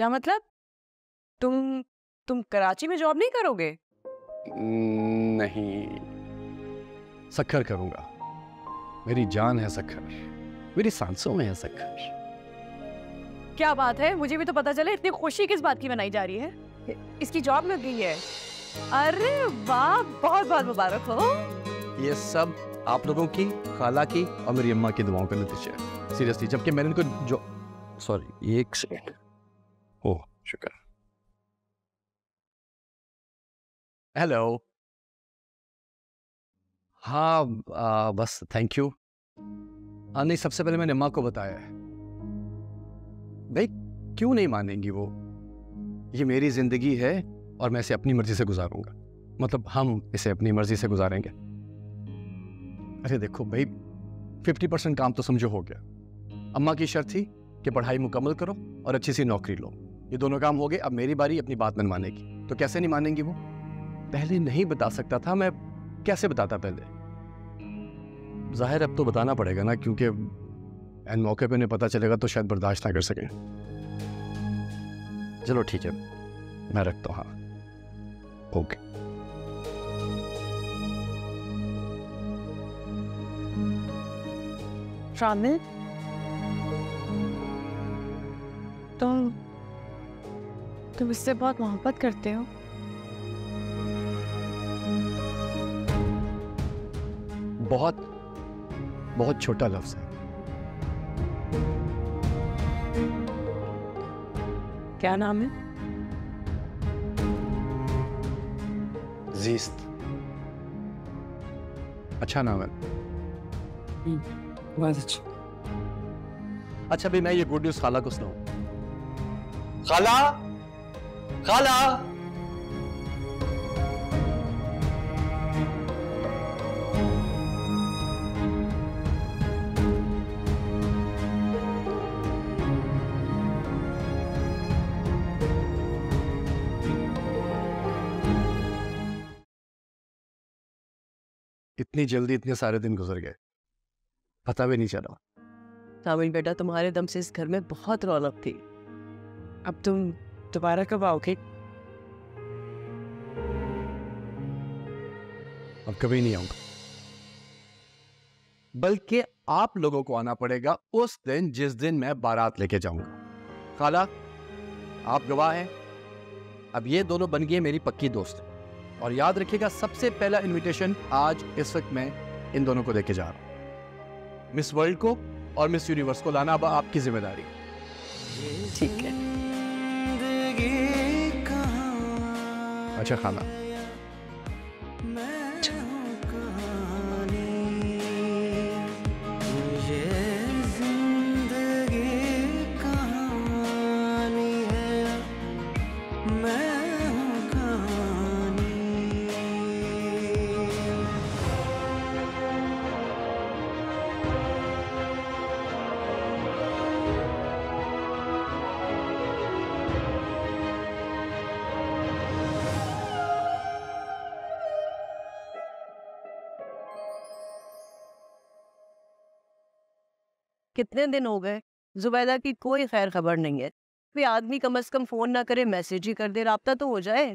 क्या मतलब? तुम कराची में जॉब नहीं करोगे? नहीं, सक्खर करूंगा। मेरी जान है सक्खर, मेरी सांसों में है सक्खर। क्या बात है, मुझे भी तो पता चले। इतनी खुशी किस बात की मनाई जा रही है? इसकी जॉब लग गई है? अरे वाह, बहुत बहुत मुबारक हो। ये सब आप लोगों की, खाला की और मेरी अम्मा की दुआओं का नतीजा है, सीरियसली। जबकि मैंने इनको जो सॉरी, एक सेकंड। ओह शुक्र। हेलो। हाँ बस थैंक यू। हाँ नहीं, सबसे पहले मैंने अम्मा को बताया है। भाई क्यों नहीं मानेंगी वो? ये मेरी जिंदगी है और मैं इसे अपनी मर्जी से गुजारूंगा। मतलब हम इसे अपनी मर्जी से गुजारेंगे। अरे देखो भाई, 50% काम तो समझो हो गया। अम्मा की शर्त थी कि पढ़ाई मुकम्मल करो और अच्छी सी नौकरी लो। ये दोनों काम हो गए, अब मेरी बारी अपनी बात मनवाने की। तो कैसे नहीं मानेंगी वो? पहले नहीं बता सकता था मैं, कैसे बताता पहले? जाहिर अब तो बताना पड़ेगा ना, क्योंकि एन मौके पे नहीं पता चलेगा तो शायद बर्दाश्त ना कर सकें। चलो ठीक है, मैं रखता हूँ। हाँ ओके। शामिल, तुम इससे बहुत मोहब्बत करते हो? बहुत बहुत छोटा लफ्ज है। क्या नाम है? जीस्त। अच्छा नाम है। बहुत अच्छा। अच्छा भी मैं ये गुड न्यूज खाला को सुनाऊं? खाला, खाला। इतनी जल्दी इतने सारे दिन गुजर गए, पता भी नहीं चला। शामिल बेटा, तुम्हारे दम से इस घर में बहुत रौनक थी। अब तुम दोबारा कब आओगे? अब कभी नहीं आऊंगा, बल्कि आप लोगों को आना पड़ेगा उस दिन जिस दिन मैं बारात लेके जाऊंगा। खाला, आप गवाह हैं। अब ये दोनों बन गए मेरी पक्की दोस्त। और याद रखिएगा, सबसे पहला इनविटेशन आज इस वक्त मैं इन दोनों को देके जा रहा हूं। मिस वर्ल्ड को और मिस यूनिवर्स को लाना अब आपकी जिम्मेदारी। ठीक है। अच्छा खाला, कितने दिन हो गए, जुबैदा की कोई खैर खबर नहीं है। कोई आदमी कम से कम फोन ना करे, मैसेज ही कर दे, राब्ता तो हो जाए।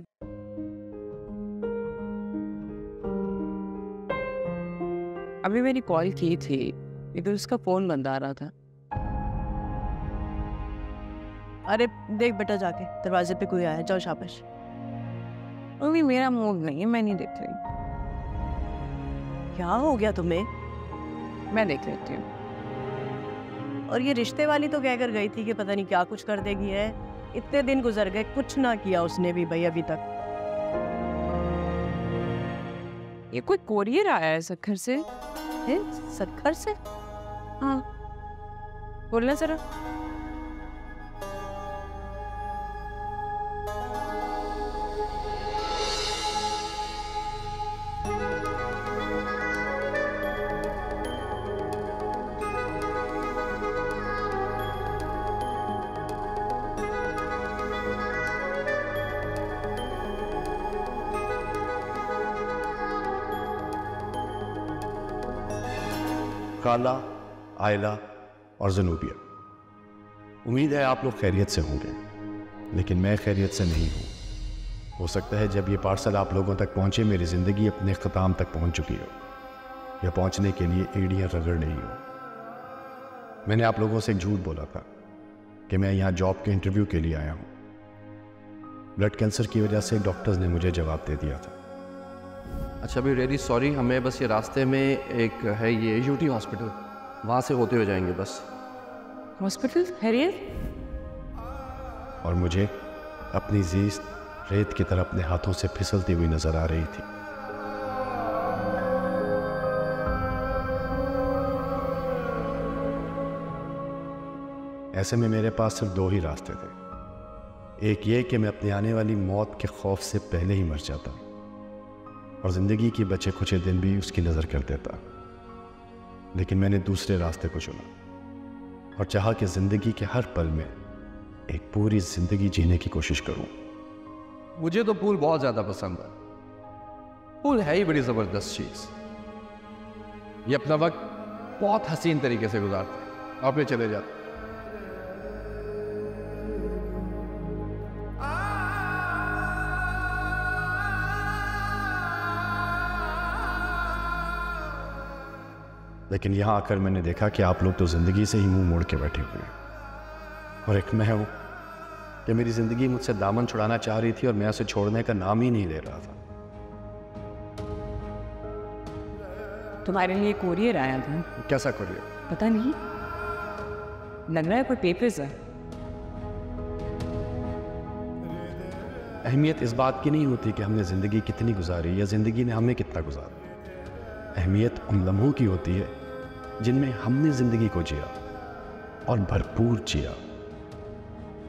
अभी मैंने कॉल की थी लेकिन उसका फोन बंद आ रहा था। अरे देख बेटा, जाके दरवाजे पे कोई आया, जाओ शाबाश। मम्मी मेरा मूड नहीं है, मैं नहीं देख रही। क्या हो गया तुम्हें? मैं देख लेती हूँ। और ये रिश्ते वाली तो कहकर गई थी कि पता नहीं क्या कुछ कर देगी है। इतने दिन गुजर गए, कुछ ना किया उसने भी भाई अभी तक। ये कोई कोरियर आया है सक्खर से? है सक्खर से? हाँ बोलना जरा। खाला, आयला और ज़नूबिया, उम्मीद है आप लोग खैरियत से होंगे। लेकिन मैं खैरियत से नहीं हूँ। हो सकता है जब ये पार्सल आप लोगों तक पहुँचे मेरी ज़िंदगी अपने ख़त्म तक पहुँच चुकी हो, या पहुँचने के लिए एड़ियाँ रगड़ रही हो। मैंने आप लोगों से एक झूठ बोला था कि मैं यहाँ जॉब के इंटरव्यू के लिए आया हूँ। ब्लड कैंसर की वजह से डॉक्टर्स ने मुझे जवाब दे दिया था। अच्छा, अभी रियली सॉरी, हमें बस ये रास्ते में एक है ये यूटी हॉस्पिटल, वहाँ से होते हुए जाएंगे बस। हॉस्पिटल हैरियत? और मुझे अपनी ज़ीस्त रेत की तरह अपने हाथों से फिसलती हुई नजर आ रही थी। ऐसे में मेरे पास सिर्फ दो ही रास्ते थे। एक ये कि मैं अपनी आने वाली मौत के खौफ से पहले ही मर जाता और ज़िंदगी के बचे कुछ दिन भी उसकी नज़र कर देता, लेकिन मैंने दूसरे रास्ते को चुना और चाहा कि ज़िंदगी के हर पल में एक पूरी ज़िंदगी जीने की कोशिश करूं। मुझे तो पूल बहुत ज़्यादा पसंद है। पूल है ही बड़ी ज़बरदस्त चीज़। ये अपना वक्त बहुत हसीन तरीके से गुजारते हैं। आप ये चले जाते। लेकिन यहाँ आकर मैंने देखा कि आप लोग तो ज़िंदगी से ही मुंह मोड़ के बैठे हुए हैं, और एक मैं हूँ कि मेरी ज़िंदगी मुझसे दामन छुड़ाना चाह रही थी और मैं उसे छोड़ने का नाम ही नहीं ले रहा था। तुम्हारे लिए कोरियर आया था। कैसा करिए? पता नहीं, लग रहा है कोई पेपर्स है। अहमियत इस बात की नहीं होती कि हमने ज़िंदगी कितनी गुजारी या ज़िंदगी ने हमें कितना गुजारा। अहमियत उन लम्हों की होती है जिनमें हमने ज़िंदगी को जिया और भरपूर जिया।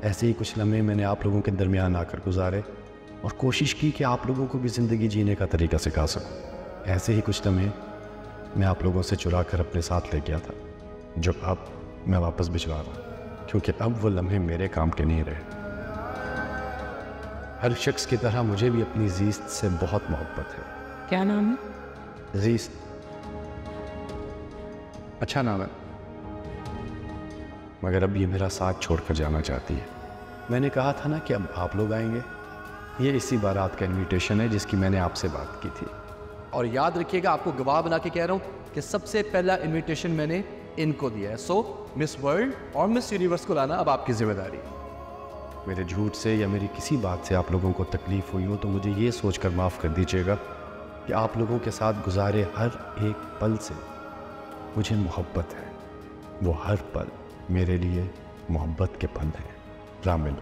ऐसे ही कुछ लम्हे मैंने आप लोगों के दरमियान आकर गुजारे और कोशिश की कि आप लोगों को भी ज़िंदगी जीने का तरीका सिखा सकूं। ऐसे ही कुछ लम्हे मैं आप लोगों से चुरा कर अपने साथ ले गया था, जो अब मैं वापस भिजवा रहा, क्योंकि अब वो लम्हे मेरे काम के नहीं रहे। हर शख्स की तरह मुझे भी अपनी ज़ीस्त से बहुत मोहब्बत है। क्या नाम है? ज़ीस्त। अच्छा नाम है, मगर अब ये मेरा साथ छोड़कर जाना चाहती है। मैंने कहा था ना कि अब आप लोग आएंगे। ये इसी बारात का इनविटेशन है जिसकी मैंने आपसे बात की थी। और याद रखिएगा, आपको गवाह बना के कह रहा हूँ कि सबसे पहला इनविटेशन मैंने इनको दिया है। सो मिस वर्ल्ड और मिस यूनिवर्स को लाना अब आपकी जिम्मेदारी है। मेरे झूठ से या मेरी किसी बात से आप लोगों को तकलीफ हुई हो तो मुझे ये सोचकर माफ़ कर दीजिएगा कि आप लोगों के साथ गुजारे हर एक पल से मुझे मोहब्बत है। वो हर पल मेरे लिए मोहब्बत के पल हैं। रामिल।